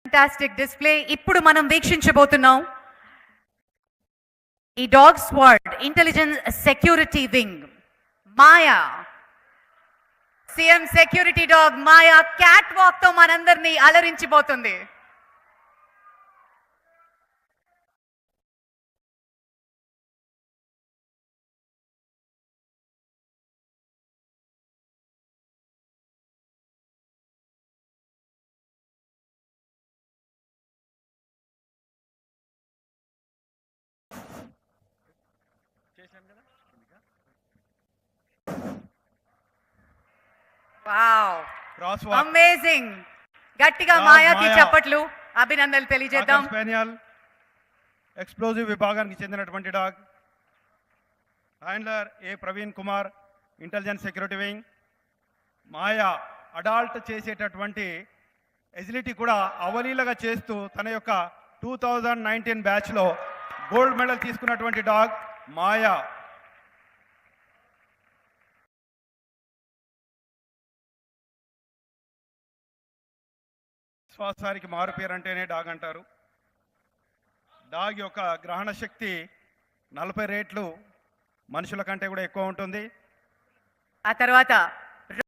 Fantastic display ఇప్పుడు మనం వీక్షించబోతున్నాం ఈ dog squad intelligence security wing Maya CM security dog Maya cat walk తో మనందరినీ అలరించిపోతుంది. Wow amazing. గట్టిగా మాయాకి చప్పట్లు అభినందనలు తెలియజేద్దాం. స్పానియల్ ఎక్స్ప్లోజివ్ విభాగానికి చెందినటువంటి dog handler A Praveen Kumar intelligence security wing. Maya adult చేసేటటువంటి ఎజిలిటీ కూడా అవలీలగా చేస్తూ తన యొక్క 2019 బ్యాచ్లో గోల్డ్ మెడల్ తీసుకున్నటువంటి డాగ్ మాయా. విశ్వాసానికి మారు పేరు అంటేనే డాగ్ అంటారు. డాగ్ యొక్క గ్రహణ శక్తి 40 రెట్లు మనుషుల కంటే కూడా ఎక్కువ ఉంటుంది. ఆ తర్వాత